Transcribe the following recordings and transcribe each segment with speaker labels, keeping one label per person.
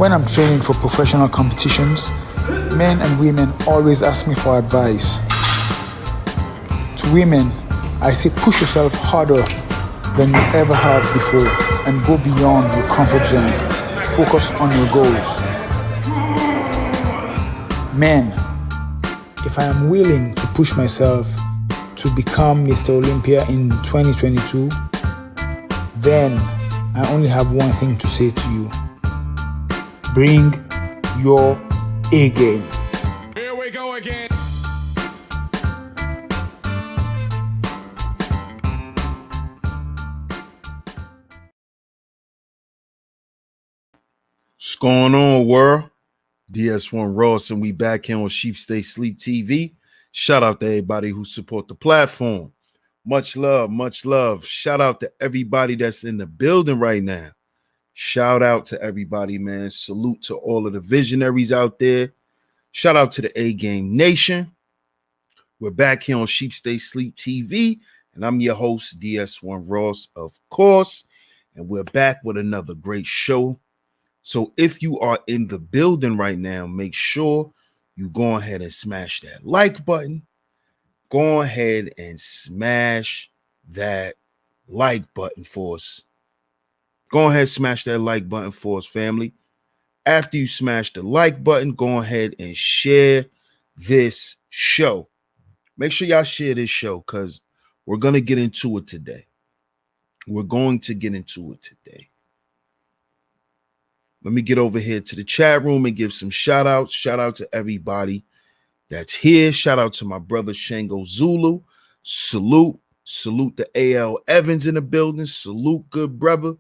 Speaker 1: When I'm training for professional competitions, men and women always ask me for advice. To women, I say push yourself harder than you ever have before and go beyond your comfort zone. Focus on your goals. Men, if I am willing to push myself to become Mr. Olympia in 2022, then I only have one thing to say to you. Bring your A game.
Speaker 2: Here we go again.
Speaker 3: What's going on, world? DS1 Ross, and we back here on Sheep Stay Sleep TV. Shout out to everybody who support the platform. Much love, much love. Shout out to everybody that's in the building right now. Shout out to everybody, man. Salute to all of the visionaries out there. Shout out to the A Game Nation. We're back here on Sheep Stay Sleep TV, and I'm your host, DS1 Ross, of course. And we're back with another great show. So if you are in the building right now, make sure you go ahead and smash that like button. Go ahead and smash that like button for us. Go ahead and smash that like button for us, family. After you smash the like button, go ahead and share this show. Make sure y'all share this show because we're going to get into it today. We're going to get into it today. Let me get over here to the chat room and give some shout outs. Shout out to everybody that's here. Shout out to my brother Shango Zulu. Salute to AL Evans in the building. Salute, good brother.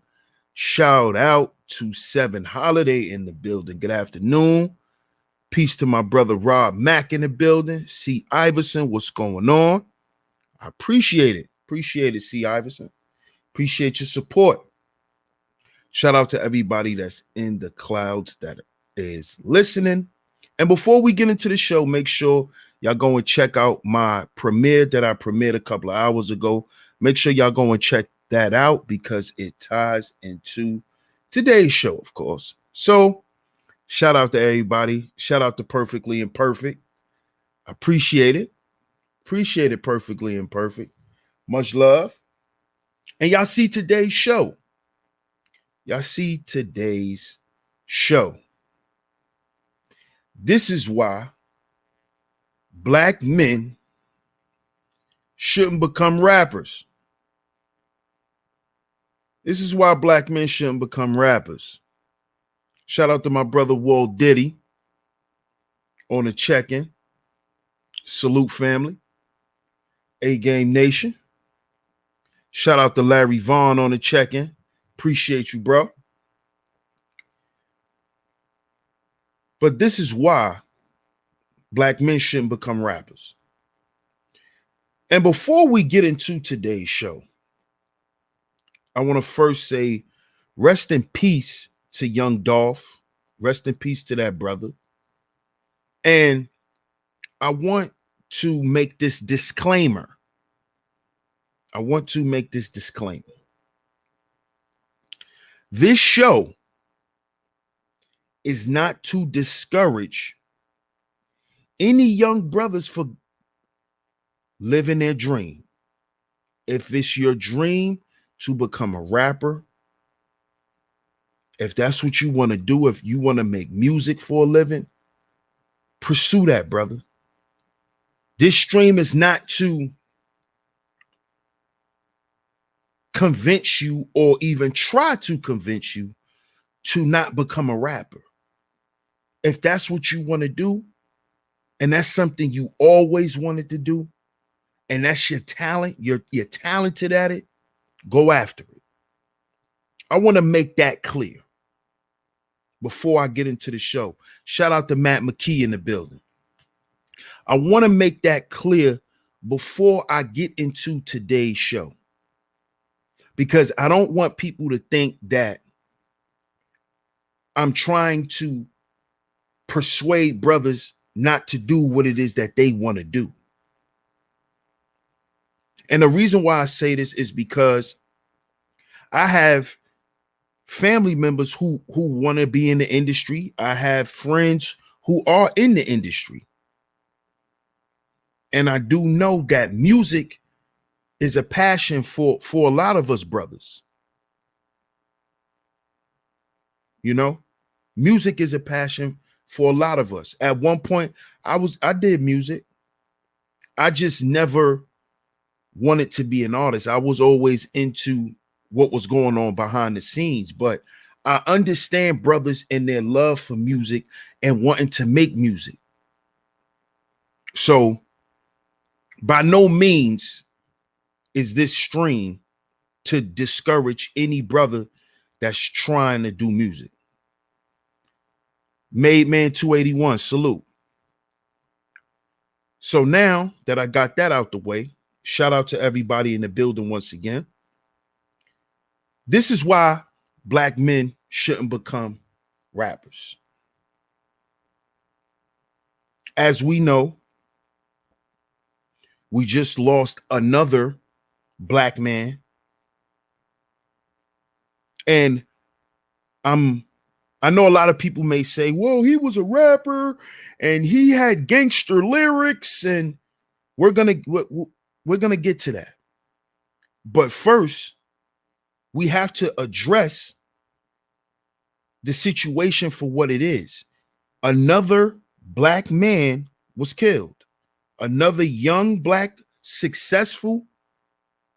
Speaker 3: Shout out to Seven Holiday in the building. Good afternoon. Peace to my brother Rob Mack in the building. C. Iverson, what's going on? I appreciate it. Appreciate it, C. Iverson. Appreciate your support. Shout out to everybody that's in the clouds that is listening. And before we get into the show, make sure y'all go and check out my premiere that I premiered a couple of hours ago. Make sure y'all go and check that out because it ties into today's show, of course. So shout out to everybody. Shout out to Perfectly Imperfect. I appreciate it. Appreciate it, Perfectly Imperfect. Much love. And y'all see today's show. Y'all see today's show. This is why black men shouldn't become rappers. This is why black men shouldn't become rappers. Shout out to my brother Walt Diddy on the check-in. Salute, family. A Game Nation. Shout out to Larry Vaughn on the check-in. Appreciate you, bro. But this is why black men shouldn't become rappers. And before we get into today's show, I want to first say rest in peace to young Dolph. Rest in peace to that brother. And I want to make this disclaimer. This show is not to discourage any young brothers for living their dream. If it's your dream to become a rapper, if that's what you want to do, if you want to make music for a living, pursue that, brother. This stream is not to convince you or even try to convince you to not become a rapper. If that's what you want to do, and that's something you always wanted to do, and that's your talent, you're talented at it, go after it. I want to make that clear before I get into the show. Shout out to Matt McKee in the building. I want to make that clear before I get into today's show, because I don't want people to think that I'm trying to persuade brothers not to do what it is that they want to do. And the reason why I say this is because I have family members who want to be in the industry. I have friends who are in the industry. And I do know that music is a passion for a lot of us brothers. You know, music is a passion for a lot of us. At one point, I did music. I just never wanted to be an artist. I was always into what was going on behind the scenes, but I understand brothers and their love for music and wanting to make music. So by no means is this stream to discourage any brother that's trying to do music. Made Man 281, salute. So now that I got that out the way, shout out to everybody in the building once again. This is why black men shouldn't become rappers. As we know, we just lost another black man. And I know a lot of people may say, well, he was a rapper and he had gangster lyrics, and we're gonna get to that. But first, we have to address the situation for what it is. Another black man was killed. Another young black successful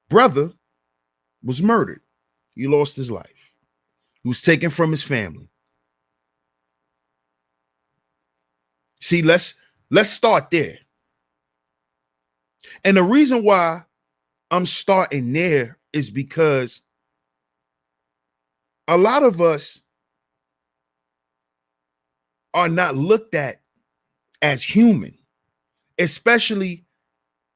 Speaker 3: brother was murdered. He lost his life. He was taken from his family. See, let's start there. And the reason why I'm starting there is because a lot of us are not looked at as human, especially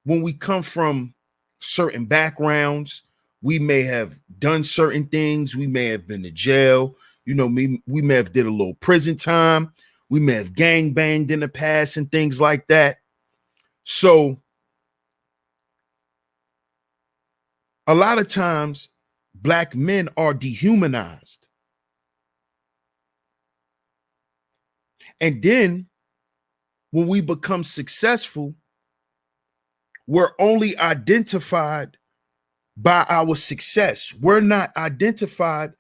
Speaker 3: when we come from certain backgrounds. We may have done certain things. We may have been to jail. You know, we may have did a little prison time. We may have gang banged in the past and things like that. So a lot of times black men are dehumanized. And then when we become successful, we're only identified by our success. We're not identified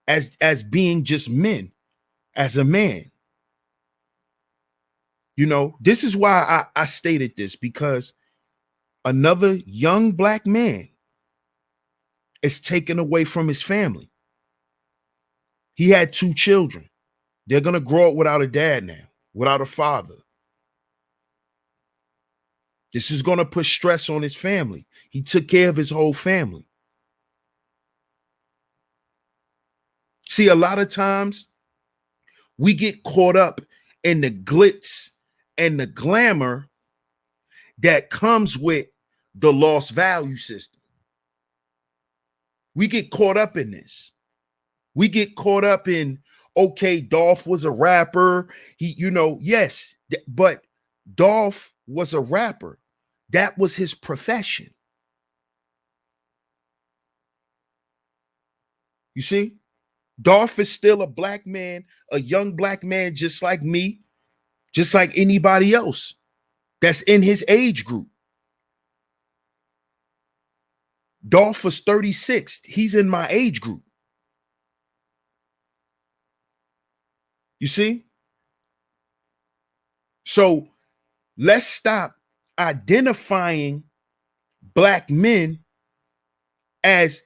Speaker 3: as being just men, as a man. You know, this is why I stated this, because another young black man is taken away from his family. He had 2 children. They're going to grow up without a dad now, without a father. This is going to put stress on his family. He took care of his whole family. See, a lot of times we get caught up in the glitz and the glamour that comes with the lost value system. We get caught up in this. We get caught up in, okay, Dolph was a rapper. He, you know, yes, but Dolph was a rapper. That was his profession. You see, Dolph is still a black man, a young black man, just like me, just like anybody else that's in his age group. Dolph was 36. He's in my age group. You see? So let's stop identifying black men as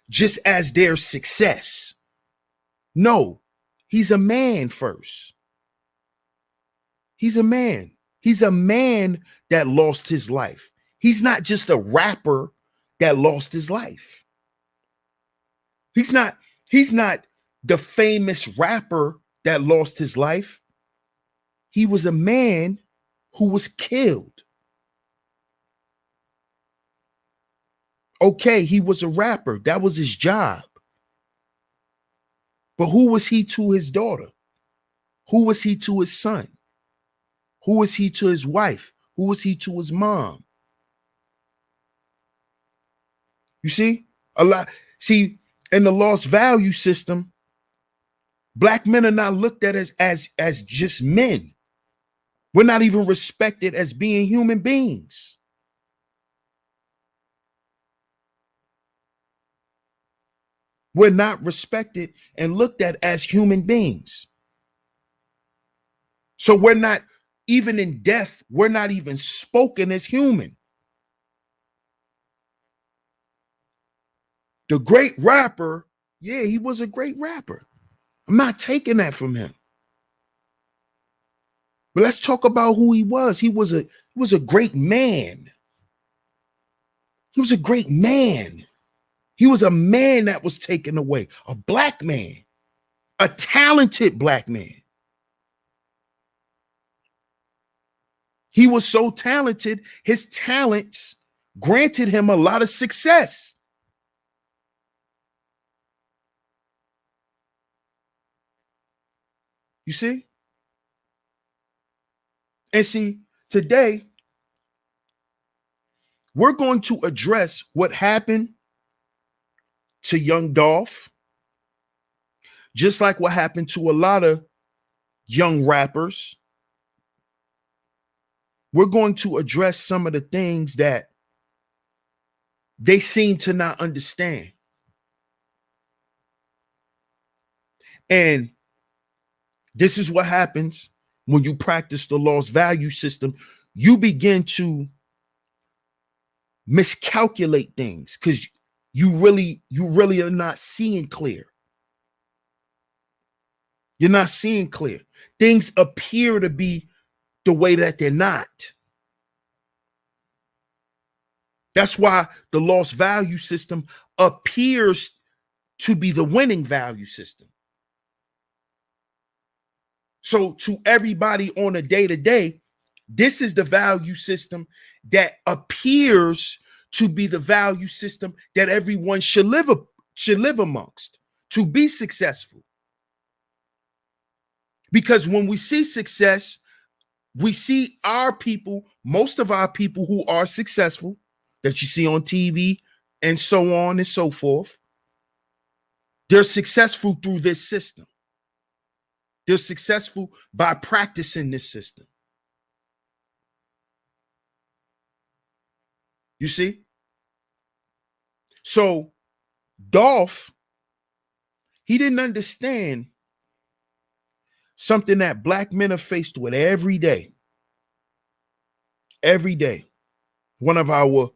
Speaker 3: just as their success. No, he's a man first. He's a man. He's a man that lost his life. He's not just a rapper that lost his life. He's not the famous rapper that lost his life. He was a man who was killed. Okay, he was a rapper. That was his job. But who was he to his daughter? Who was he to his son? Who was he to his wife? Who was he to his mom? You see? A lot. See, in the lost value system, Black men are not looked at as just men. We're not even respected as being human beings. We're not respected and looked at as human beings. So we're not, even in death, we're not even spoken as human. The great rapper, yeah, he was a great rapper. I'm not taking that from him. But let's talk about who he was. He was a great man. He was a great man. He was a man that was taken away, a black man, a talented black man. He was so talented, his talents granted him a lot of success. You see? And see, today, we're going to address what happened to young Dolph, just like what happened to a lot of young rappers. We're going to address some of the things that they seem to not understand. And this is what happens when you practice the lost value system. You begin to miscalculate things because you really are not seeing clear. You're not seeing clear. Things appear to be the way that they're not. That's why the lost value system appears to be the winning value system. So to everybody on a day-to-day, this is the value system that appears to be the value system that everyone should live amongst to be successful. Because when we see success, we see our people, most of our people who are successful that you see on TV and so on and so forth, they're successful through this system. They're successful by practicing this system. You see? So Dolph, he didn't understand something that black men are faced with every day. Every day. One of our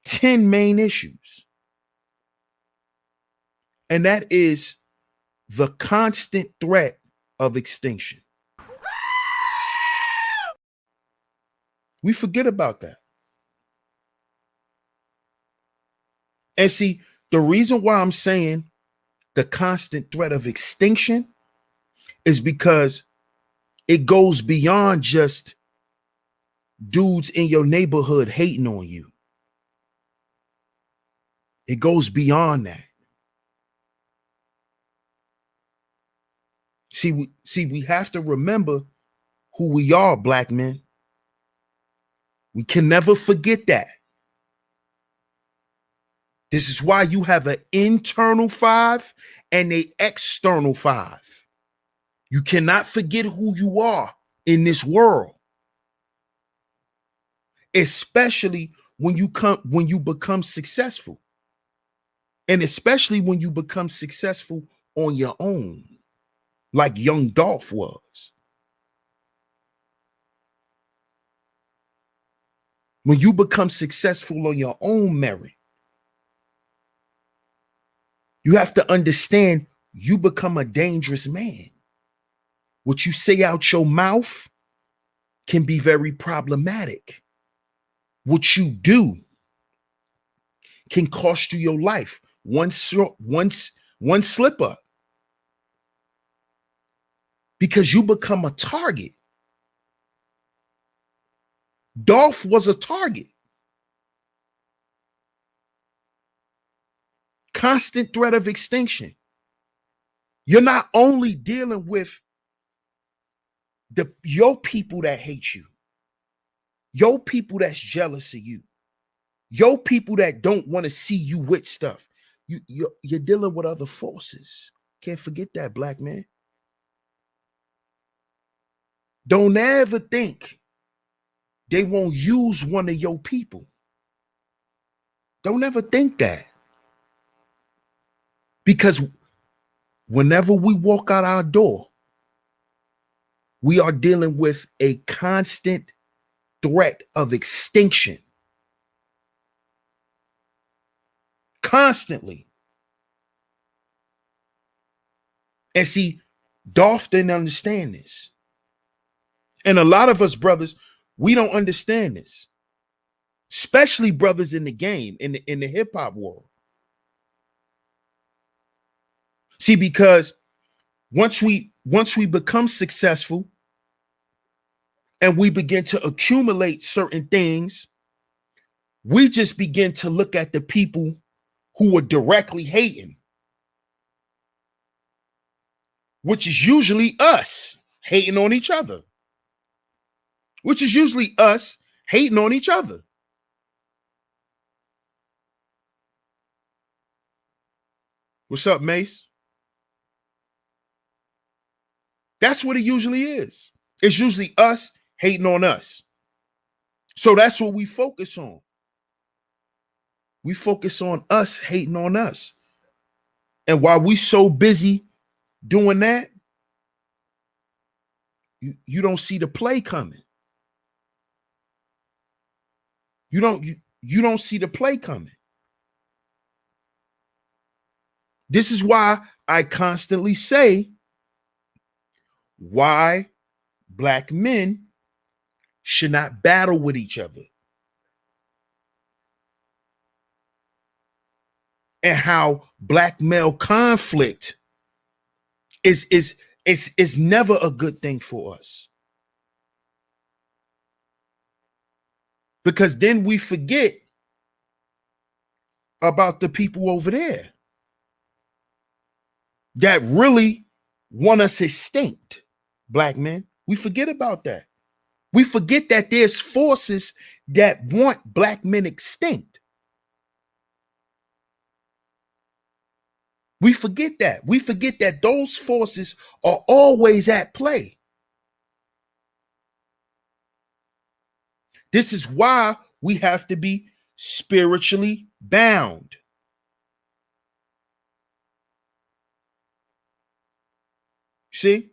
Speaker 3: 10 main issues. And that is the constant threat of extinction. We forget about that. And see, the reason why I'm saying the constant threat of extinction is because it goes beyond just dudes in your neighborhood hating on you. It goes beyond that. See, we have to remember who we are, black men. We can never forget that. This is why you have an internal 5 and an external 5. You cannot forget who you are in this world, especially when you become successful, and especially when you become successful on your own, like young Dolph was. When you become successful on your own merit, you have to understand you become a dangerous man. What you say out your mouth can be very problematic. What you do can cost you your life. One slip up. Because you become a target. Dolph was a target. Constant threat of extinction. You're not only dealing with your people that hate you, your people that's jealous of you, your people that don't want to see you with stuff. You're dealing with other forces. Can't forget that, black man. Don't ever think they won't use one of your people. Don't ever think that. Because whenever we walk out our door, we are dealing with a constant threat of extinction. Constantly. And see, Dolph didn't understand this. And a lot of us brothers, we don't understand this. Especially brothers in the game, in the hip-hop world. See, because once we become successful and we begin to accumulate certain things, we just begin to look at the people who are directly hating, which is usually us hating on each other. Which is usually us hating on each other. What's up, Mace? That's what it usually is. It's usually us hating on us. So that's what we focus on. We focus on us hating on us. And while we so busy doing that, you don't see the play coming. You don't see the play coming. This is why I constantly say why black men should not battle with each other. And how black male conflict is never a good thing for us. Because then we forget about the people over there that really want us extinct, black men. We forget about that. We forget that there's forces that want black men extinct. We forget that. We forget that those forces are always at play. This is why we have to be spiritually bound. See?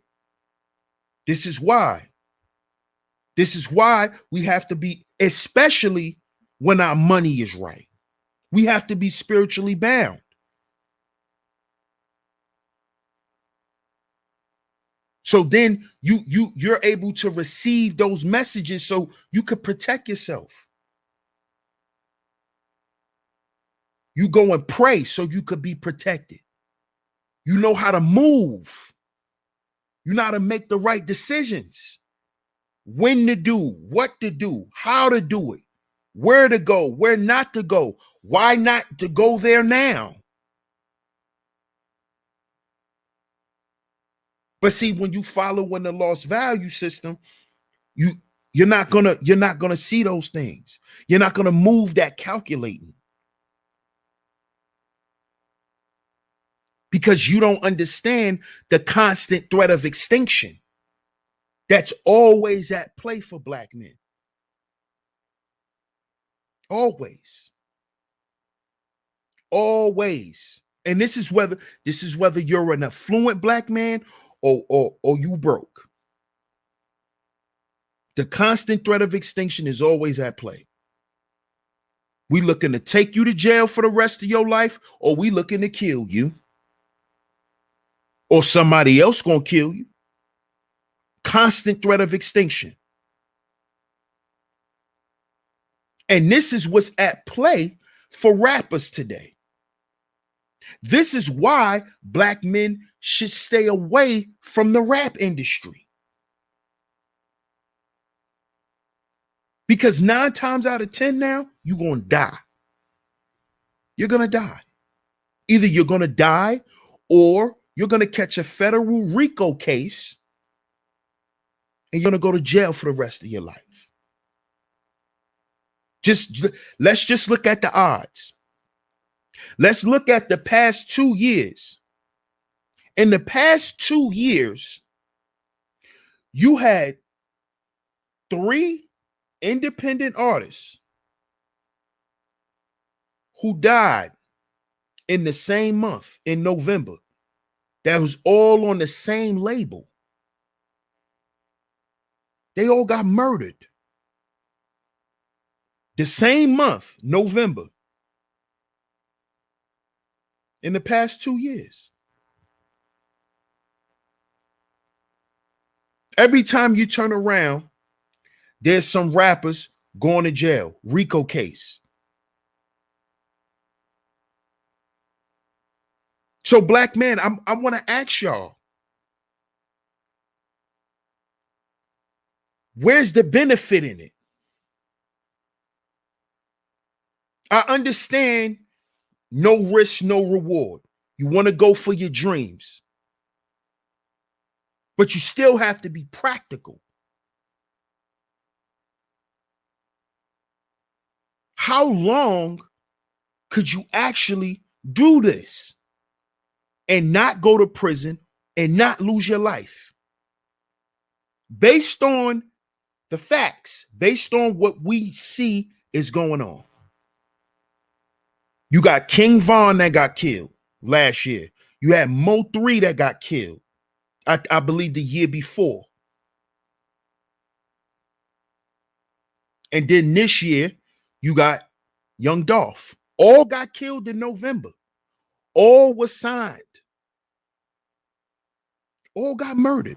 Speaker 3: This is why. This is why we have to be, especially when our money is right. We have to be spiritually bound. So then you're able to receive those messages so you could protect yourself. You go and pray so you could be protected. You know how to move. You know how to make the right decisions. When to do, what to do, how to do it, where to go, where not to go, why not to go there now. But see, when you follow in the lost value system, you're not gonna see those things. You're not gonna move that calculating. Because you don't understand the constant threat of extinction that's always at play for black men. Always. Always. And this is whether you're an affluent black man or you broke. The constant threat of extinction is always at play. We looking to take you to jail for the rest of your life, or we looking to kill you. Or somebody else gonna kill you. Constant threat of extinction. And this is what's at play for rappers today. This is why black men should stay away from the rap industry. Because 9 times out of 10 now, you're gonna die. You're gonna die. Either you're gonna die or you're going to catch a federal RICO case and you're going to go to jail for the rest of your life. Let's just look at the odds. Let's look at the past 2 years In the past 2 years, you had 3 independent artists who died in the same month, in November, that was all on the same label. They all got murdered. The same month, November, in the past 2 years. Every time you turn around, there's some rappers going to jail. RICO case. So, black man, I want to ask y'all, where's the benefit in it? I understand no risk, no reward. You want to go for your dreams, but you still have to be practical. How long could you actually do this and not go to prison and not lose your life? Based on the facts, based on what we see is going on. You got King Von that got killed last year. You had Mo 3 that got killed, I believe the year before. And then this year, you got Young Dolph. All got killed in November. All was signed. All got murdered.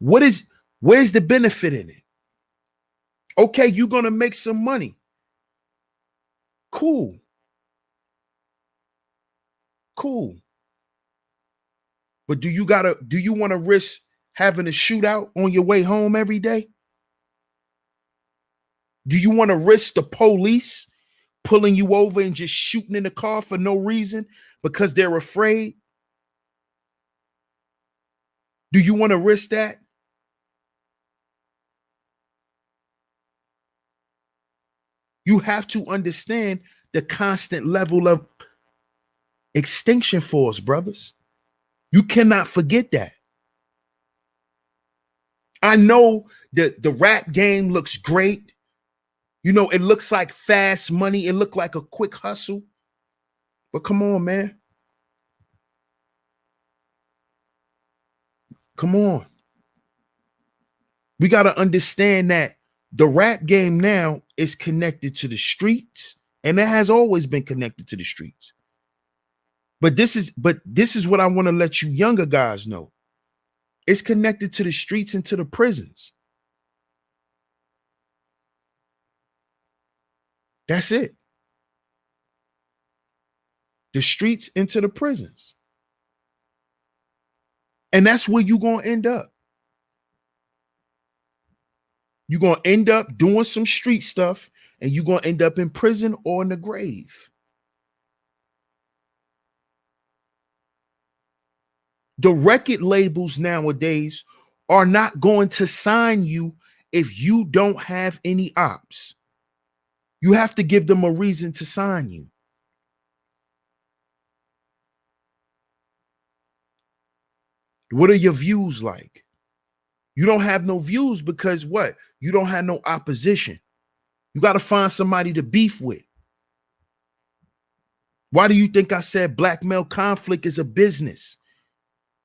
Speaker 3: Where's the benefit in it? Okay, you're gonna make some money. Cool. But do you want to risk having a shootout on your way home every day? Do you want to risk the police pulling you over and just shooting in the car for no reason because they're afraid? Do you want to risk that? You have to understand the constant level of extinction force, brothers. You cannot forget that. I know that the rap game looks great. You know, it looks like fast money. It looked like a quick hustle. But come on, man. Come on. We got to understand that the rap game now is connected to the streets, and it has always been connected to the streets. But this is what I want to let you younger guys know. It's connected to the streets and to the prisons. That's it. The streets into the prisons. And that's where you're going to end up. You're going to end up doing some street stuff, and you're going to end up in prison or in the grave. The record labels nowadays are not going to sign you if you don't have any ops. You have to give them a reason to sign you. What are your views like? You don't have no views because what? You don't have no opposition. You got to find somebody to beef with. Why do you think I said black male conflict is a business?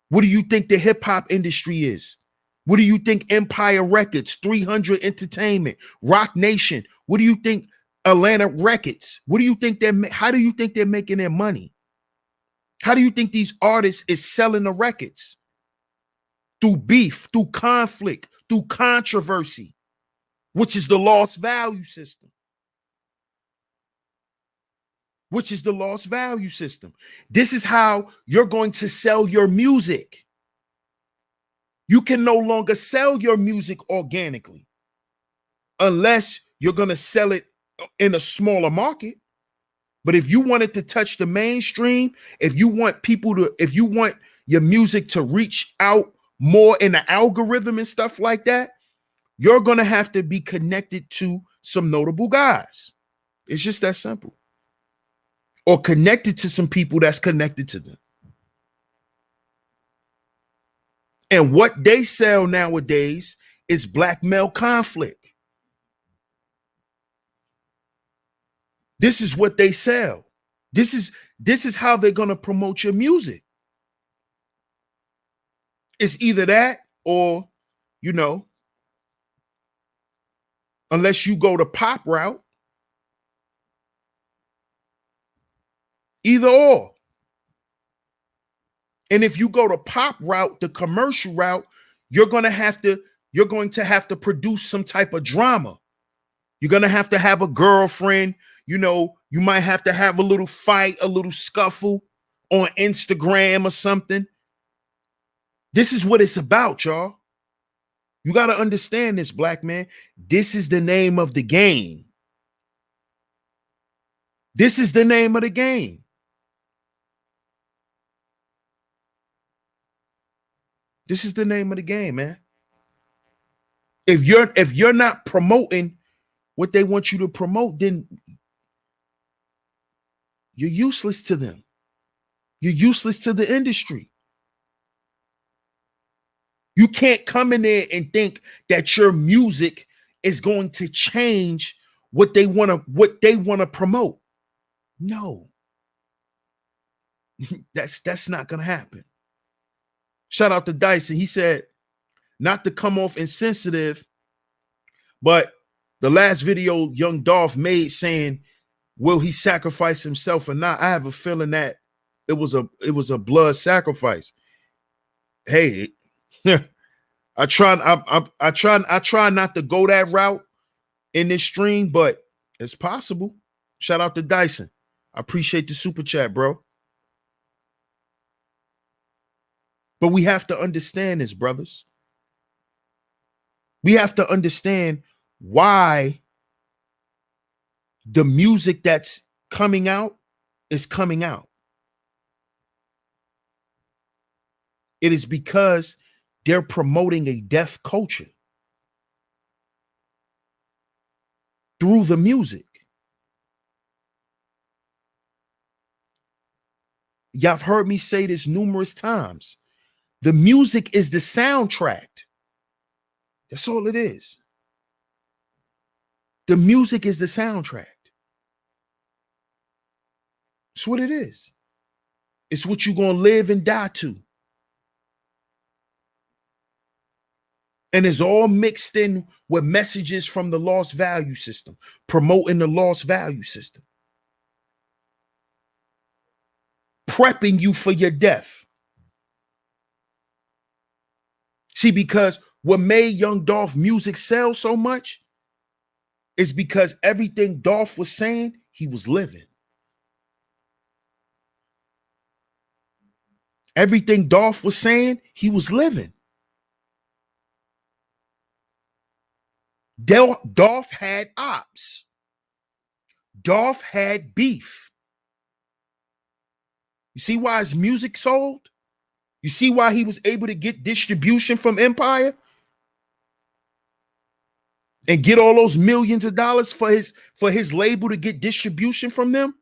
Speaker 3: What do you think the hip hop industry is? What do you think Empire Records, 300 Entertainment, Rock Nation? What do you think Atlanta Records? What do you think how do you think they're making their money? How do you think these artists is selling the records? Through beef, through conflict, through controversy, which is the lost value system. This is how you're going to sell your music. You can no longer sell your music organically unless you're going to sell it in a smaller market. But if you want it to touch the mainstream, if you want your music to reach out more in the algorithm and stuff like that, you're going to have to be connected to some notable guys. It's just that simple. Or connected to some people that's connected to them. And what they sell nowadays is black male conflict. This is what they sell. This is how they're going to promote your music. It's either that or, unless you go the pop route, either or. And if you go the pop route, the commercial route, you're going to have to produce some type of drama. You're going to have a girlfriend, you might have to have a little fight, a little scuffle on Instagram or something. This is what it's about, y'all. You got to understand this, black man. This is the name of the game. This is the name of the game. This is the name of the game, man. If you're not promoting what they want you to promote, then you're useless to them. You're useless to the industry. You can't come in there and think that your music is going to change what they want to promote. No. That's not going to happen. Shout out to Dyson. He said, not to come off insensitive, but the last video Young Dolph made saying, will he sacrifice himself or not? I have a feeling that it was a blood sacrifice. Hey, I try not to go that route in this stream, but it's possible. Shout out to Dyson. I appreciate the super chat, bro. But we have to understand this, brothers. We have to understand why the music that's coming out is coming out. It is because they're promoting a deaf culture through the music. Y'all have heard me say this numerous times. The music is the soundtrack. That's all it is. The music is the soundtrack. It's what it is. It's what you're going to live and die to. And it's all mixed in with messages from the lost value system, promoting the lost value system, prepping you for your death. See, because what made Young Dolph music sell so much is because everything Dolph was saying, he was living. Everything Dolph was saying, he was living. Dolph had ops. Dolph had beef. You see why his music sold? You see why he was able to get distribution from Empire and get all those millions of dollars for his label to get distribution from them?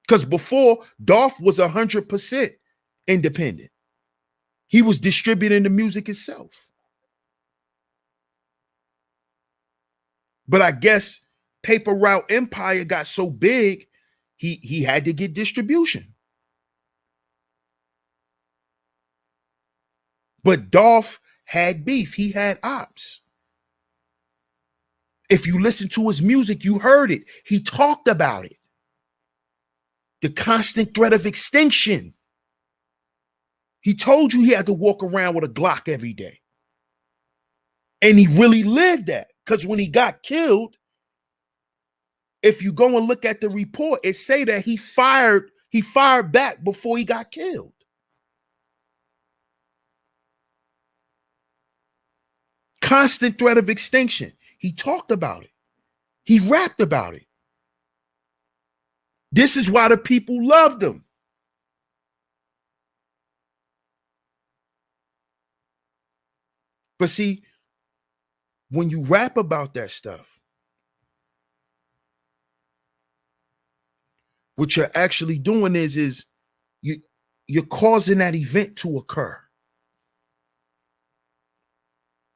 Speaker 3: Because before, Dolph was 100% independent. He was distributing the music himself. But I guess Paper Route Empire got so big, he had to get distribution. But Dolph had beef. He had ops. If you listen to his music, you heard it. He talked about it. The constant threat of extinction. He told you he had to walk around with a Glock every day. And he really lived that. Because when he got killed, if you go and look at the report, it say that he fired back before he got killed. Constant threat of extinction. He talked about it. He rapped about it. This is why the people loved him. But see, when you rap about that stuff, what you're actually doing is you're causing that event to occur.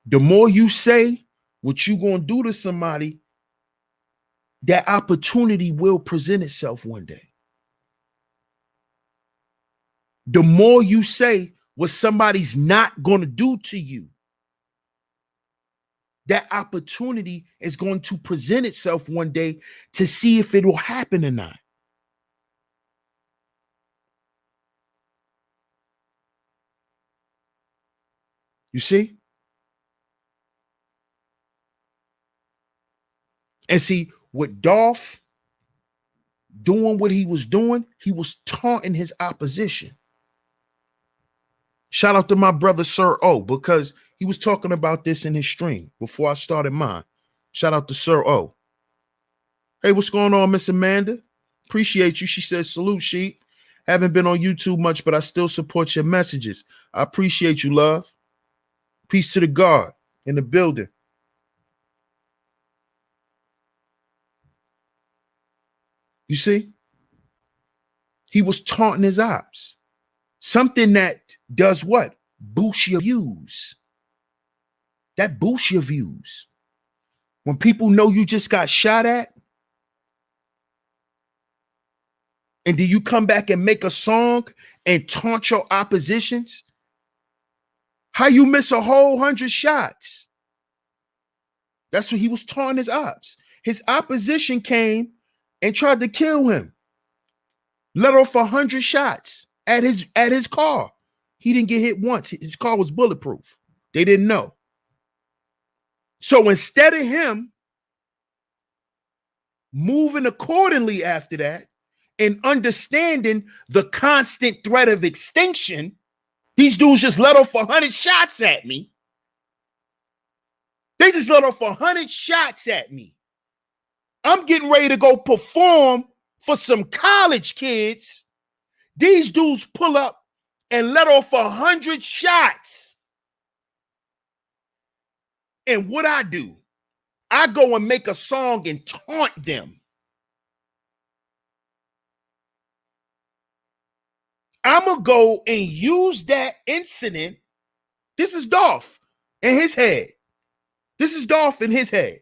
Speaker 3: The more you say what you're going to do to somebody, that opportunity will present itself one day. The more you say what somebody's not going to do to you, that opportunity is going to present itself one day to see if it will happen or not. You see? And see, with Dolph doing what he was doing, he was taunting his opposition. Shout out to my brother, Sir O, because he was talking about this in his stream before I started mine. Shout out to Sir O. Hey, what's going on, Miss Amanda? Appreciate you. She says, salute, Sheep. Haven't been on YouTube much, but I still support your messages. I appreciate you, love. Peace to the God in the building. You see? He was taunting his ops. Something that does what? Boost your views. That boosts your views. When people know you just got shot at, and do you come back and make a song and taunt your oppositions? How you miss a whole 100 shots? That's what he was taunting his ops. His opposition came and tried to kill him. Let off 100 shots at his car. He didn't get hit once. His car was bulletproof. They didn't know. So instead of him moving accordingly after that and understanding the constant threat of extinction, these dudes just let off 100 shots at me. They just let off 100 shots at me. I'm getting ready to go perform for some college kids. These dudes pull up and let off 100 shots. And what I do, I go and make a song and taunt them. I'm going to go and use that incident. This is Dolph in his head. This is Dolph in his head.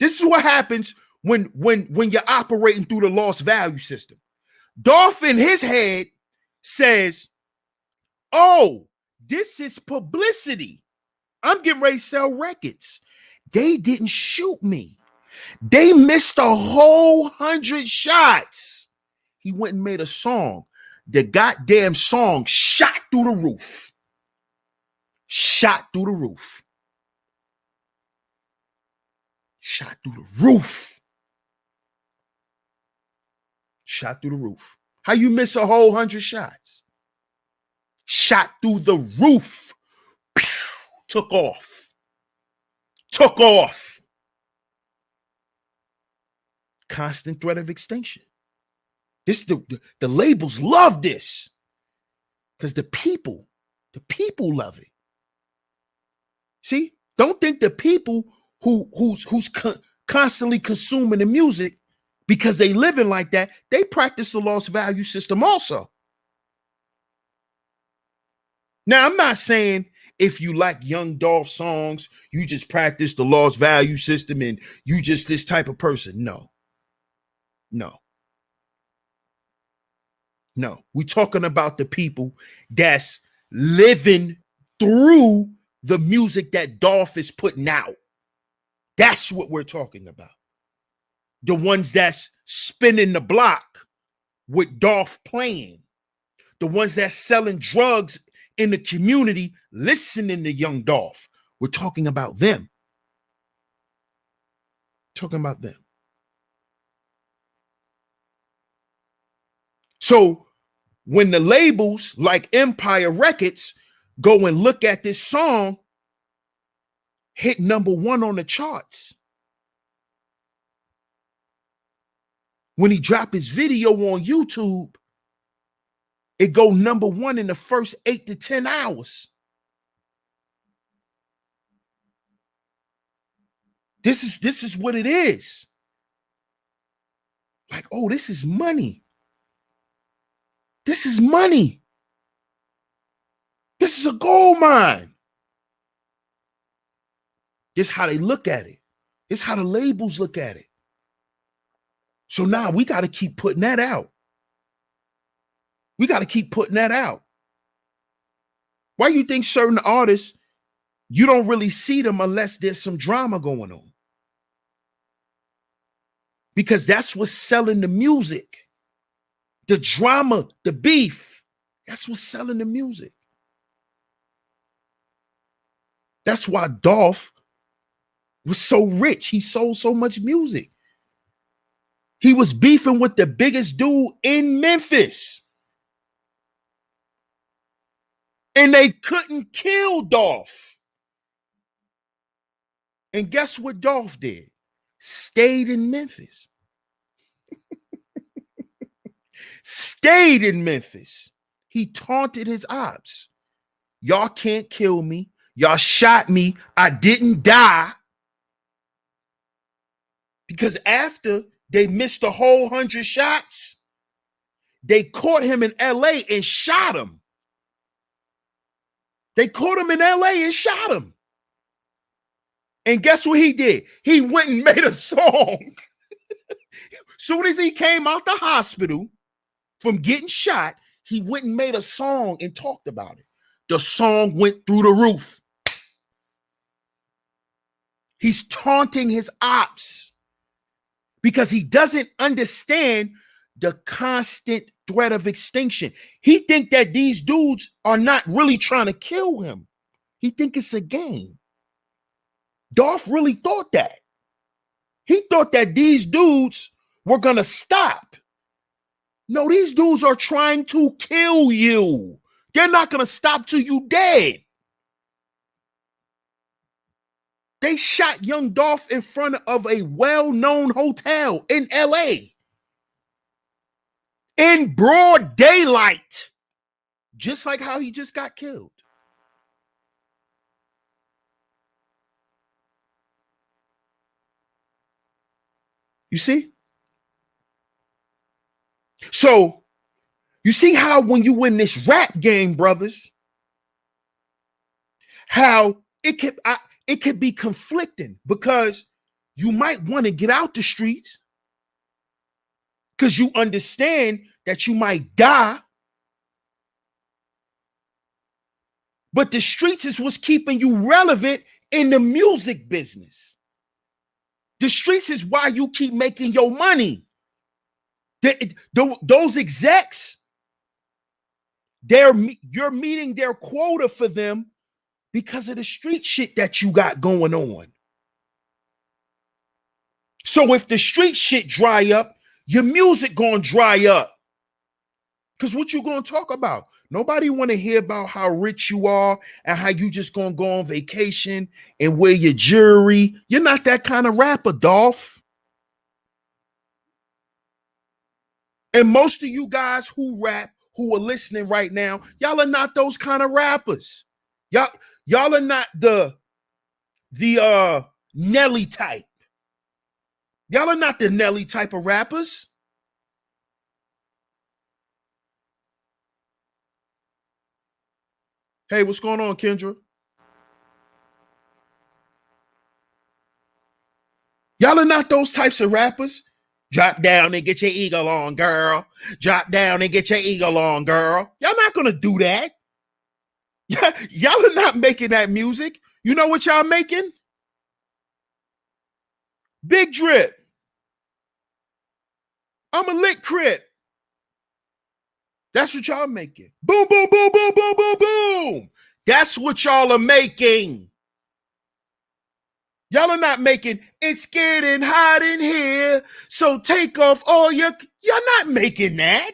Speaker 3: This is what happens when you're operating through the lost value system. Dolph in his head says, oh, this is publicity. I'm getting ready to sell records. They didn't shoot me. They missed a whole 100 shots. He went and made a song. The goddamn song shot through the roof. Shot through the roof. Shot through the roof. Shot through the roof. How you miss a whole 100 shots? Shot through the roof. Pew, took off. Took off. Constant threat of extinction. This the labels love this because the people love it. See, don't think the people who's constantly consuming the music because they living like that, they practice the lost value system also. Now, I'm not saying if you like Young Dolph songs, you just practice the lost value system and you just this type of person. No. We're talking about the people that's living through the music that Dolph is putting out. That's what we're talking about. The ones that's spinning the block with Dolph playing. The ones that's selling drugs in the community listening to Young Dolph. We're talking about them. Talking about them. So when the labels like Empire Records go and look at this song, hit #1 on the charts. When he dropped his video on YouTube, it go #1 in the first 8 to 10 hours. This is what it is. Like, oh, this is money. This is money. This is a gold mine. This is how they look at it. This is how the labels look at it. So now we got to keep putting that out. We got to keep putting that out. Why you think certain artists, you don't really see them unless there's some drama going on? Because that's what's selling the music. The drama, the beef, that's what's selling the music. That's why Dolph was so rich. He sold so much music. He was beefing with the biggest dude in Memphis. And they couldn't kill Dolph. And guess what Dolph did? Stayed in Memphis. Stayed in Memphis. He taunted his ops. Y'all can't kill me. Y'all shot me. I didn't die. Because after they missed a whole 100 shots, they caught him in LA and shot him. They caught him in LA and shot him. And guess what he did? He went and made a song. Soon as he came out the hospital from getting shot, he went and made a song and talked about it. The song went through the roof. He's taunting his ops because he doesn't understand the constant threat of extinction. He think that these dudes are not really trying to kill him. He think it's a game. Dolph really thought that. He thought that these dudes were going to stop. No, these dudes are trying to kill you. They're not going to stop till you dead. They shot young Dolph in front of a well-known hotel in LA. In broad daylight. Just like how he just got killed. You see? So, you see how when you win this rap game, brothers, how it could be conflicting because you might want to get out the streets because you understand that you might die. But the streets is what's keeping you relevant in the music business. The streets is why you keep making your money. Those execs, you're meeting their quota for them because of the street shit that you got going on. So if the street shit dry up, your music gonna dry up. Because what you gonna talk about? Nobody want to hear about how rich you are and how you just gonna go on vacation and wear your jewelry. You're not that kind of rapper, Dolph. And most of you guys who rap, who are listening right now, y'all are not those kind of rappers. Y'all are not the Nelly type. Y'all are not the Nelly type of rappers. Hey, what's going on, Kendra? Y'all are not those types of rappers. Drop down and get your eagle on, girl. Drop down and get your eagle on, girl. Y'all not gonna do that. Y'all are not making that music. You know what y'all making? Big drip. I'm a lit crip. That's what y'all making. Boom, boom, boom, boom, boom, boom, boom. That's what y'all are making. Y'all are not making it's getting hot in here, so take off all your. You're not making that.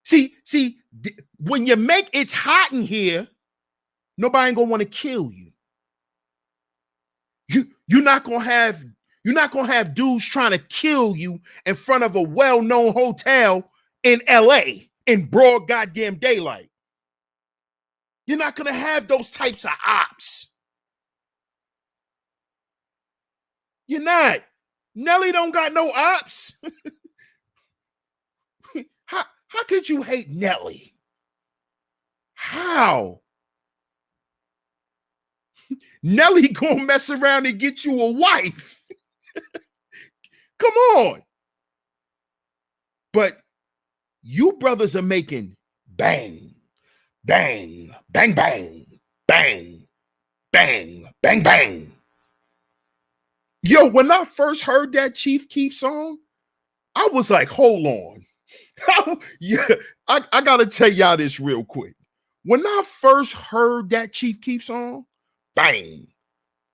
Speaker 3: See, when you make it's hot in here, nobody ain't gonna want to kill you. You're not gonna have dudes trying to kill you in front of a well-known hotel in LA in broad goddamn daylight. You're not gonna have those types of ops. You're not. Nelly don't got no ops. How could you hate Nelly? How? Nelly gonna mess around and get you a wife. Come on. But you brothers are making bang, bang, bang, bang, bang, bang, bang, bang. Yo, when I first heard that Chief Keef song, I was like, hold on. Yeah, I gotta tell y'all this real quick. When I first heard that Chief Keef song, bang,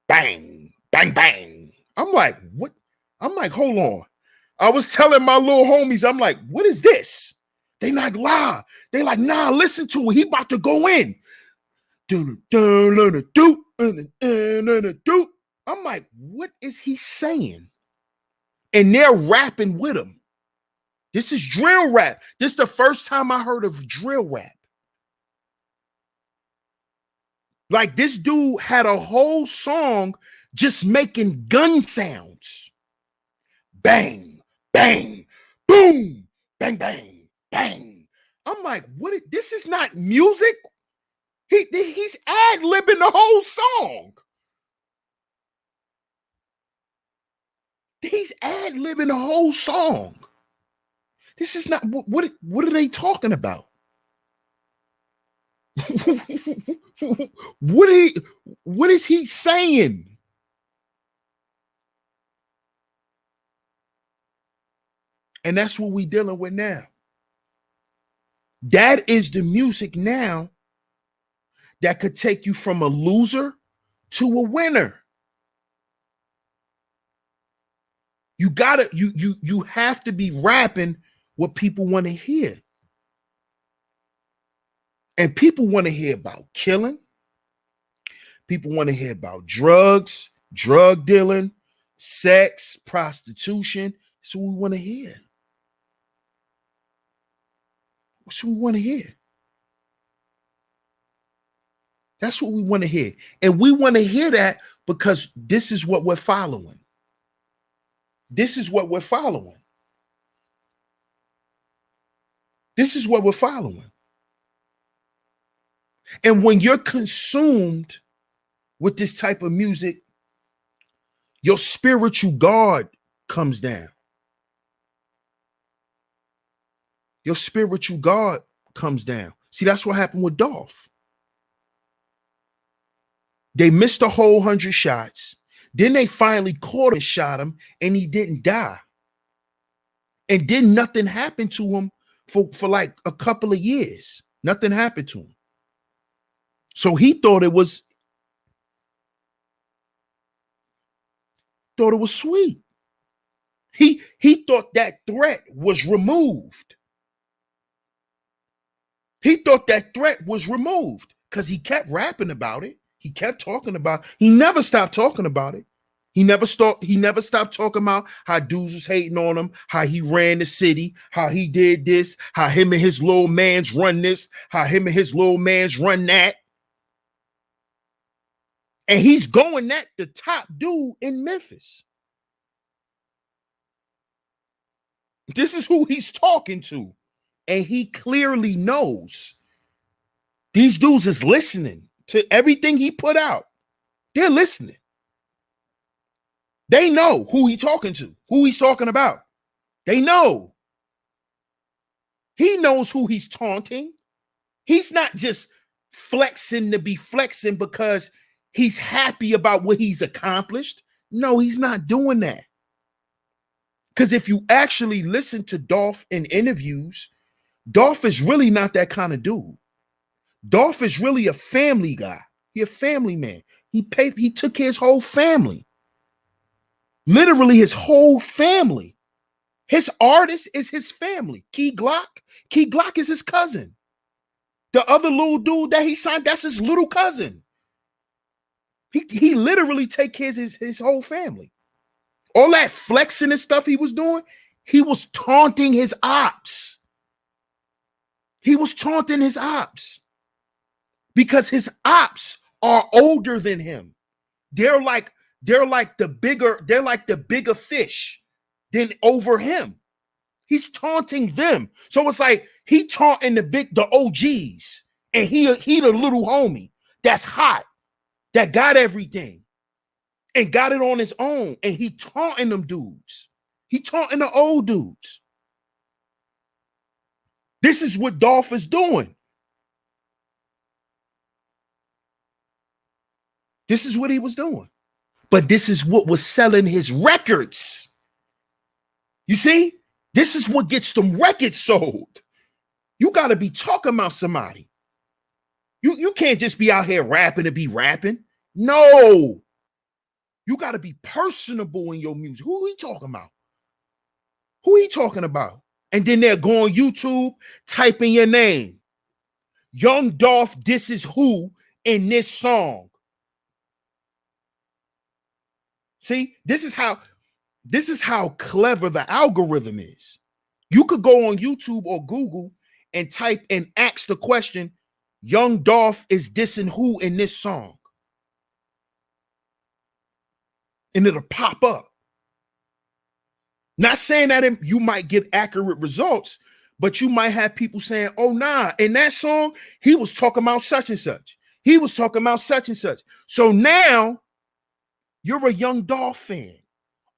Speaker 3: bang, bang, bang. I'm like, what? I'm like, hold on. I was telling my little homies, I'm like, what is this? They like, lie. They like, nah, listen to it. He about to go in. I'm like, what is he saying? And they're rapping with him. This is drill rap. This is the first time I heard of drill rap. Like, this dude had a whole song just making gun sounds. Bang, bang, boom, bang, bang, bang. I'm like, what? This is not music. He's ad-libbing the whole song. He's ad-libbing the whole song. This is not, what are they talking about? What is he saying? And that's what we're dealing with now. That is the music now that could take you from a loser to a winner. You gotta, you have to be rapping what people want to hear. And people want to hear about killing. People want to hear about drugs, drug dealing, sex, prostitution. That's what we want to hear. That's what we want to hear. That's what we want to hear. And we want to hear that because this is what we're following. This is what we're following. This is what we're following. And when you're consumed with this type of music, your spiritual guard comes down. Your spiritual guard comes down. See, that's what happened with Dolph. They missed a whole 100 shots. Then they finally caught him and shot him, and he didn't die. And then nothing happened to him for like a couple of years. Nothing happened to him. So he thought it was sweet. He thought that threat was removed. He thought that threat was removed because he kept rapping about it. He kept talking about it. He never stopped talking about it. He never stopped talking about how dudes was hating on him, how he ran the city, how he did this, how him and his little mans run this, how him and his little mans run that. And he's going at the top dude in Memphis. This is who he's talking to. And he clearly knows these dudes is listening to everything he put out. They're listening. They know who he's talking to, who he's talking about. They know. He knows who he's taunting. He's not just flexing to be flexing because he's happy about what he's accomplished. No, he's not doing that. Because if you actually listen to Dolph in interviews, Dolph is really not that kind of dude. Dolph is really a family guy. He's a family man. He took care of his whole family. Literally his whole family. His artist is his family. Key Glock is his cousin. The other little dude that he signed, that's his little cousin. He literally take care of his whole family. All that flexing and stuff he was doing, he was taunting his ops. He was taunting his ops because his ops are older than him. They're like the bigger fish than over him. He's taunting them. So it's like He taunting the OGs, and he the little homie that's hot, that got everything, and got it on his own, and he taunting them dudes. He taunting the old dudes. This is what Dolph is doing. This is what he was doing. But this is what was selling his records. You see? This is what gets them records sold. You got to be talking about somebody. You can't just be out here rapping to be rapping. No. You got to be personable in your music. Who he talking about? Who he talking about? And then they'll go on YouTube, type in your name. Young Dolph, this is who in this song. See, this is how clever the algorithm is. You could go on YouTube or Google and type and ask the question, Young Dolph is dissing who in this song? And it'll pop up. Not saying that you might get accurate results, but you might have people saying, oh, nah, in that song, he was talking about such and such. He was talking about such and such. So now you're a Young Dolph fan.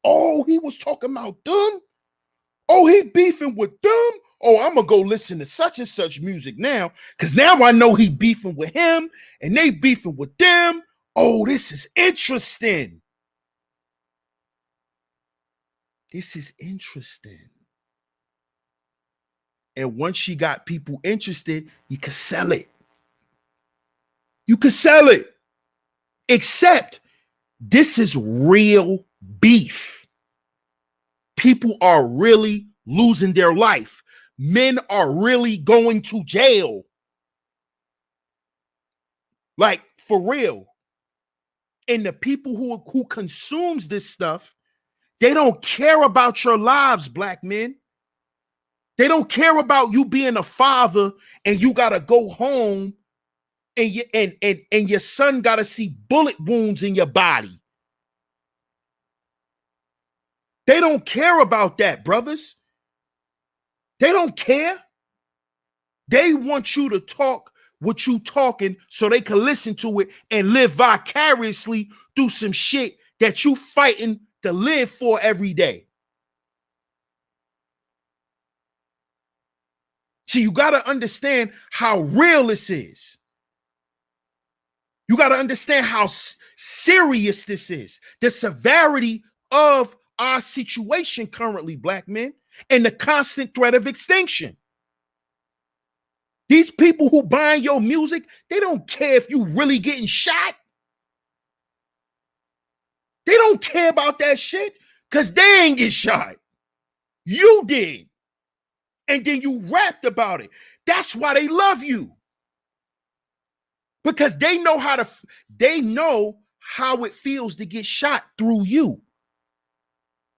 Speaker 3: Oh, he was talking about them. Oh, he beefing with them. Oh, I'm going to go listen to such and such music now, because now I know he beefing with him and they beefing with them. Oh, this is interesting. This is interesting. And once you got people interested, you can sell it. You can sell it. Except this is real beef. People are really losing their life. Men are really going to jail. Like, for real. And the people who consumes this stuff, they don't care about your lives, black men. They don't care about you being a father and you got to go home and your son got to see bullet wounds in your body. They don't care about that, brothers. They don't care. They want you to talk what you talking so they can listen to it and live vicariously through some shit that you fighting to live for every day. See, you got to understand how real this is. You got to understand how serious this is. The severity of our situation currently, black men, and the constant threat of extinction. These people who buying your music, they don't care if you really getting shot. They don't care about that shit because they ain't get shot. You did. And then you rapped about it. That's why they love you. Because they know how it feels to get shot through you.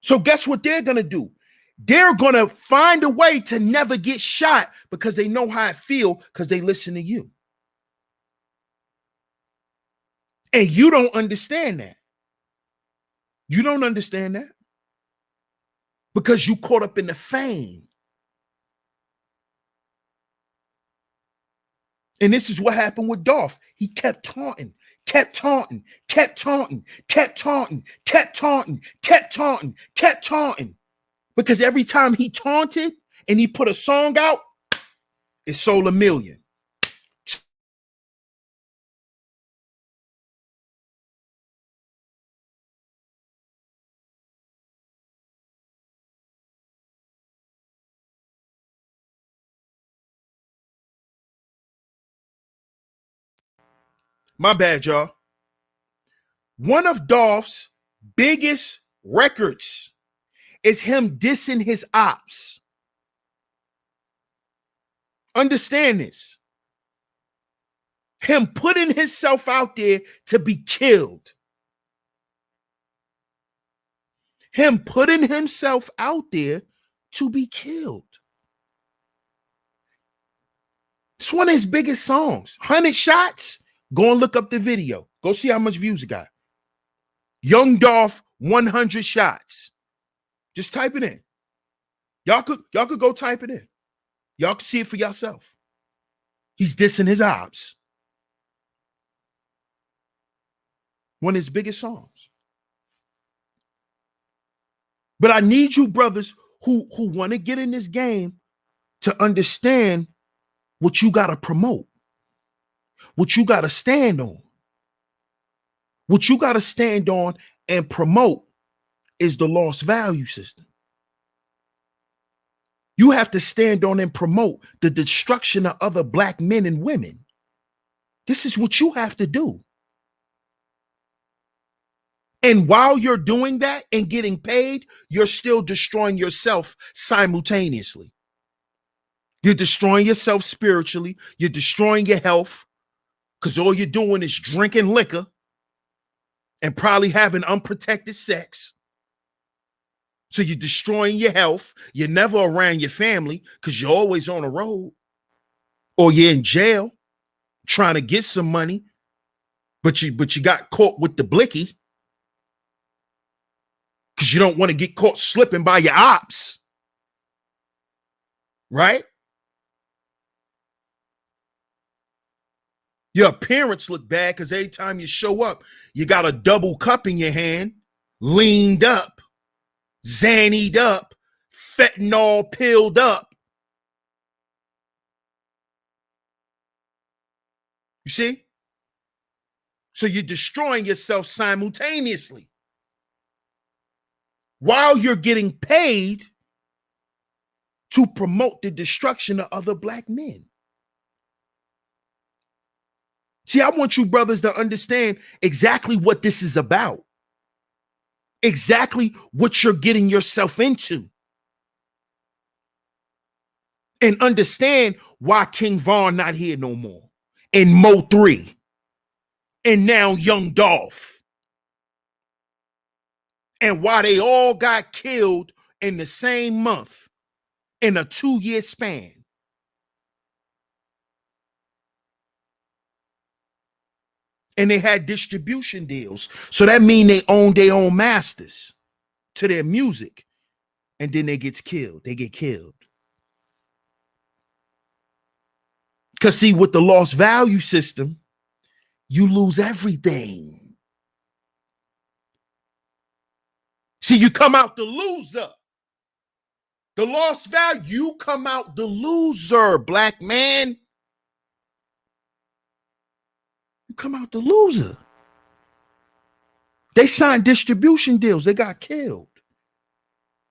Speaker 3: So guess what they're going to do? They're going to find a way to never get shot because they know how it feels because they listen to you. And you don't understand that. You don't understand that because you caught up in the fame. And this is what happened with Dolph. He kept taunting, kept taunting, kept taunting, kept taunting, kept taunting, kept taunting, kept taunting. Because every time he taunted and he put a song out, it sold 1 million. My bad, y'all. One of Dolph's biggest records is him dissing his ops. Understand this. Him putting himself out there to be killed. Him putting himself out there to be killed. It's one of his biggest songs. 100 shots. Go and look up the video. Go see how much views it got. Young Dolph, 100 shots. Just type it in. Y'all could go type it in. Y'all can see it for yourself. He's dissing his ops. One of his biggest songs. But I need you brothers who want to get in this game to understand what you got to promote, what you got to stand on. What you got to stand on and promote is the lost value system. You have to stand on and promote the destruction of other black men and women. This is what you have to do. And while you're doing that and getting paid, you're still destroying yourself simultaneously. You're destroying yourself spiritually. You're destroying your health because all you're doing is drinking liquor and probably having unprotected sex. So you're destroying your health. You're never around your family because you're always on the road, or you're in jail trying to get some money, but you got caught with the blicky because you don't want to get caught slipping by your ops, right? Your appearance look bad because every time you show up, you got a double cup in your hand, leaned up, Xannied up, fentanyl pilled up. You see? So you're destroying yourself simultaneously while you're getting paid to promote the destruction of other black men. See, I want you brothers to understand exactly what this is about. Exactly what you're getting yourself into. And understand why King Von not here no more. And Mo 3. And now Young Dolph. And why they all got killed in the same month in a 2-year span. And they had distribution deals. So that means they own their own masters to their music. And then they get killed. They get killed. Because see, with the lost value system, you lose everything. See, you come out the loser. The lost value, you come out the loser, black man. You come out the loser. They signed distribution deals. They got killed.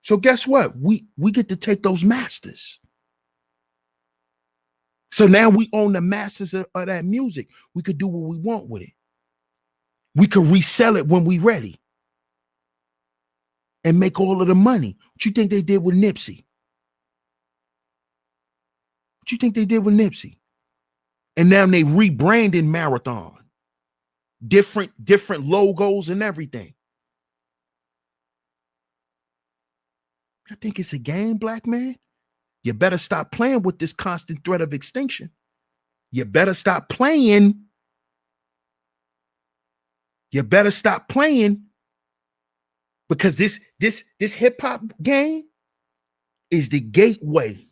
Speaker 3: So guess what? We get to take those masters. So now we own the masters of that music. We could do what we want with it. We could resell it when we ready and make all of the money. What you think they did with Nipsey? What you think they did with Nipsey? And now they rebranding Marathon. Different logos and everything. I think it's a game, black man. You better stop playing with this constant threat of extinction. You better stop playing. You better stop playing, because this hip hop game is the gateway.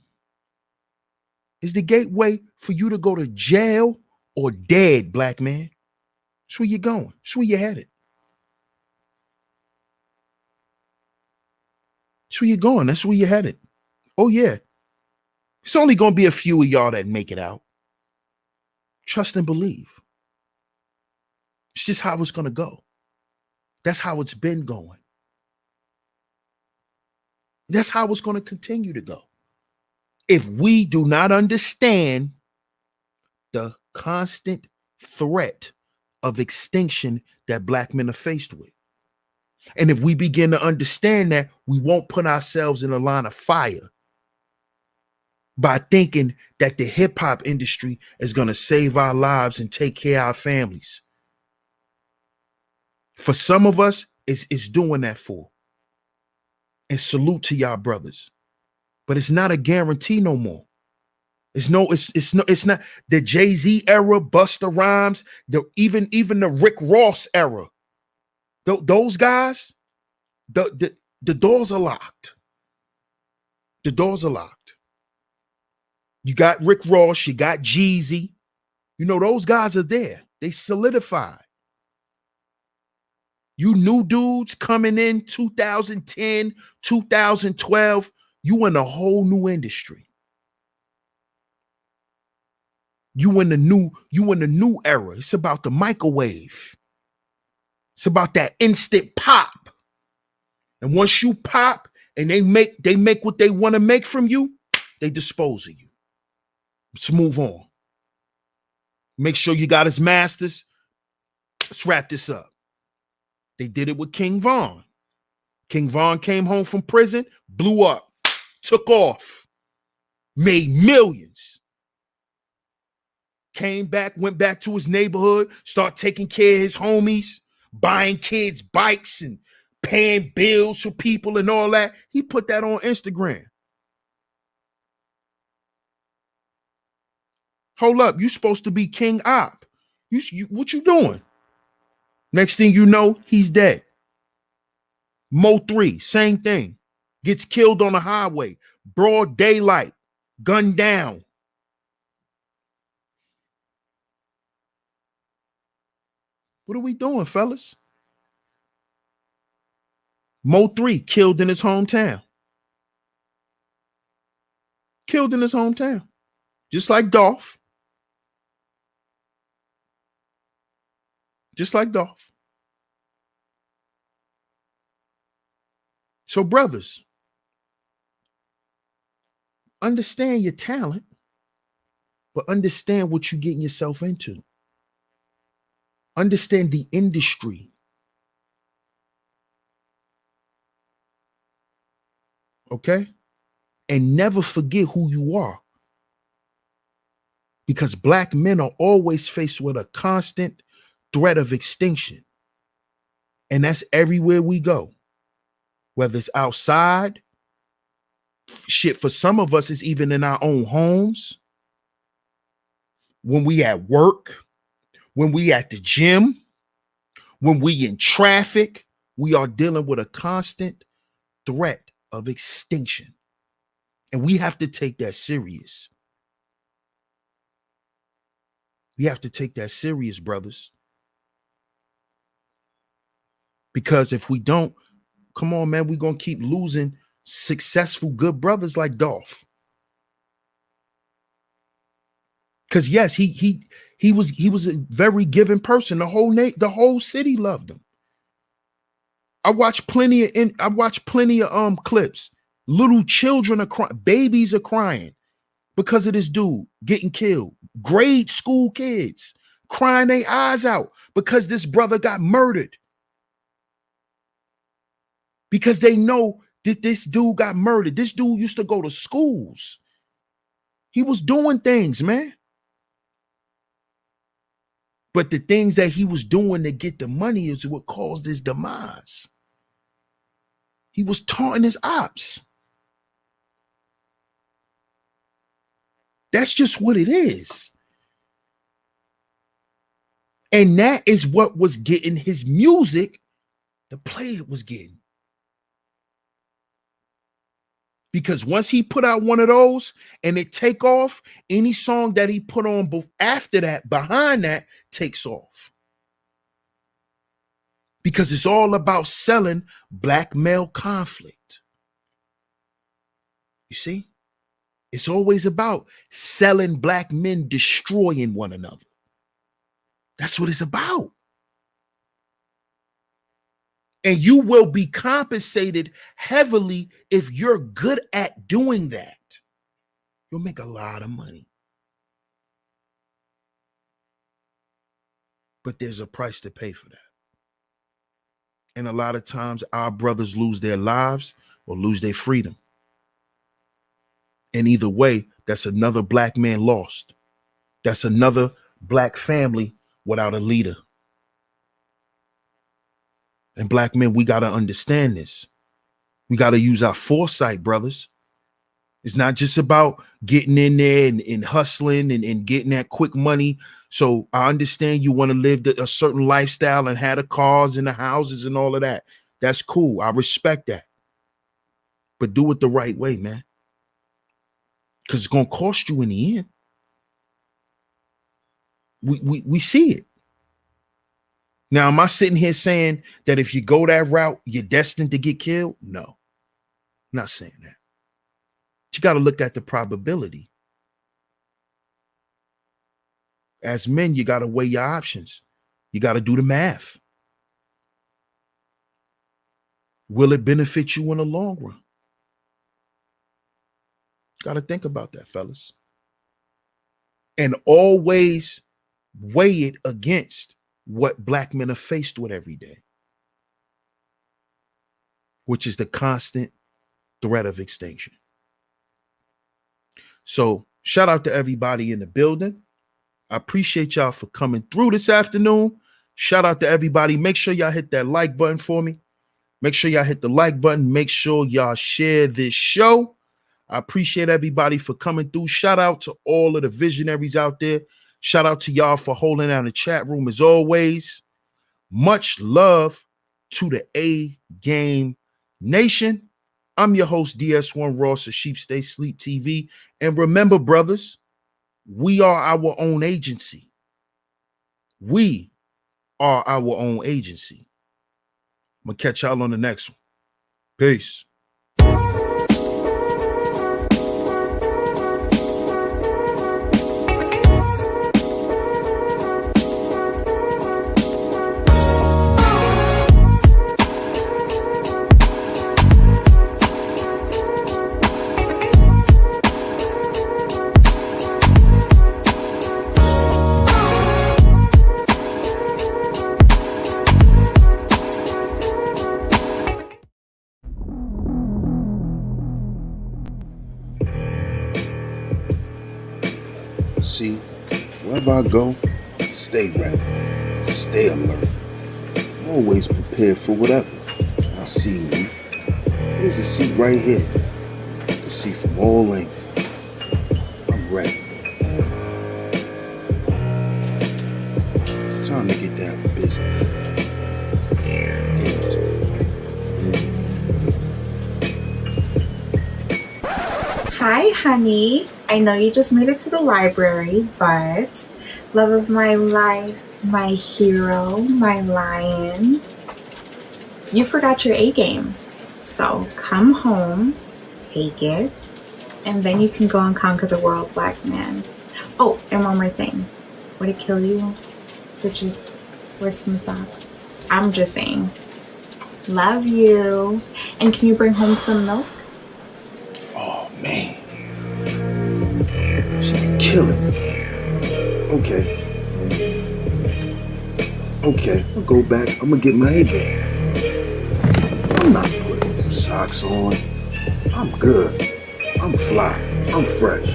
Speaker 3: Is the gateway for you to go to jail or dead, black man. That's where you're going. That's where you're headed. That's where you're going. That's where you're headed. Oh yeah. It's only going to be a few of y'all that make it out. Trust and believe. It's just how it's going to go. That's how it's been going. That's how it's going to continue to go. If we do not understand the constant threat of extinction that black men are faced with, and if we begin to understand that, we won't put ourselves in a line of fire by thinking that the hip hop industry is going to save our lives and take care of our families. For some of us, it's doing that for. And salute to y'all brothers. But it's not a guarantee no more. It's not the Jay-Z era, Busta Rhymes, even the Rick Ross era. Those guys, the doors are locked. The doors are locked. You got Rick Ross, you got Jeezy. You know, those guys are there. They solidified. You new dudes coming in 2010, 2012, you in a whole new industry. You in the new era. It's about the microwave. It's about that instant pop. And once you pop and they make what they want to make from you, they dispose of you. Let's move on. Make sure you got his masters. Let's wrap this up. They did it with King Von. King Von came home from prison, blew up, took off, made millions. Came back, went back to his neighborhood, started taking care of his homies, buying kids bikes and paying bills for people and all that. He put that on Instagram. Hold up, you supposed to be King Op. You what you doing? Next thing you know, he's dead. Mo 3, same thing. Gets killed on the highway, broad daylight, gunned down. What are we doing, fellas? Mo 3 killed in his hometown. Killed in his hometown. Just like Dolph. Just like Dolph. So, brothers, understand your talent, but understand what you're getting yourself into. Understand the industry. Okay? And never forget who you are. Because black men are always faced with a constant threat of extinction. And that's everywhere we go. Whether it's outside, shit, for some of us, it's even in our own homes. When we at work, when we at the gym, when we in traffic, we are dealing with a constant threat of extinction. And we have to take that serious. We have to take that serious, brothers. Because if we don't, come on, man, we're going to keep losing successful, good brothers like Dolph. Because yes, he was a very giving person. The whole city loved him. I watched plenty of clips. Little children are crying, babies are crying because of this dude getting killed. Grade school kids crying their eyes out because this brother got murdered. Because they know that this dude got murdered. This dude used to go to schools. He was doing things, man. But the things that he was doing to get the money is what caused his demise. He was taunting his ops. That's just what it is. And that is what was getting his music, the play it was getting. Because once he put out one of those and it take off, any song that he put on after that, behind that, takes off. Because it's all about selling black male conflict. You see? It's always about selling black men destroying one another. That's what it's about. And you will be compensated heavily if you're good at doing that. You'll make a lot of money. But there's a price to pay for that. And a lot of times our brothers lose their lives or lose their freedom. And either way, that's another black man lost. That's another black family without a leader. And black men, we got to understand this. We got to use our foresight, brothers. It's not just about getting in there and hustling and getting that quick money. So I understand you want to live a certain lifestyle and have the cars and the houses and all of that. That's cool. I respect that. But do it the right way, man. because it's going to cost you in the end. We see it. Now, am I sitting here saying that if you go that route, you're destined to get killed? No, not saying that. But you got to look at the probability. As men, you got to weigh your options. You got to do the math. Will it benefit you in the long run? Got to think about that, fellas. And always weigh it against what black men are faced with every day, which is the constant threat of extinction. So shout out to everybody in the building. I appreciate y'all for coming through this afternoon. Shout out to everybody. Make sure y'all hit that like button for me. Make sure y'all hit the like button. Make sure y'all share this show. I appreciate everybody for coming through. Shout out to all of the visionaries out there. Shout out to y'all for holding down the chat room as always. Much love to the A Game Nation. I'm your host, DS1 Ross of SheepStaysLeepTV. And remember, brothers, we are our own agency. We are our own agency. I'm going to catch y'all on the next one. Peace.
Speaker 4: See, wherever I go, stay ready, stay alert, always prepared for whatever I see me. There's a seat right here. You can see from all angles. I'm ready. It's time to get down to business. Game time.
Speaker 5: Hi, honey. I know you just made it to the library, but love of my life, my hero, my lion, you forgot your A game. So come home, take it, and then you can go and conquer the world, black man. Oh, and one more thing. Would it kill you to just wear some socks? I'm just saying. Love you. And can you bring home some milk?
Speaker 4: Oh, man. She be killing me. Okay, I'll go back. I'm gonna get my A game. I'm not putting them socks on. I'm good. I'm fly. I'm fresh.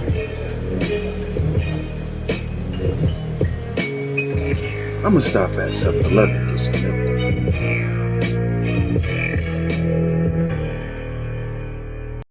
Speaker 4: I'm gonna stop at 7-Eleven and get some milk.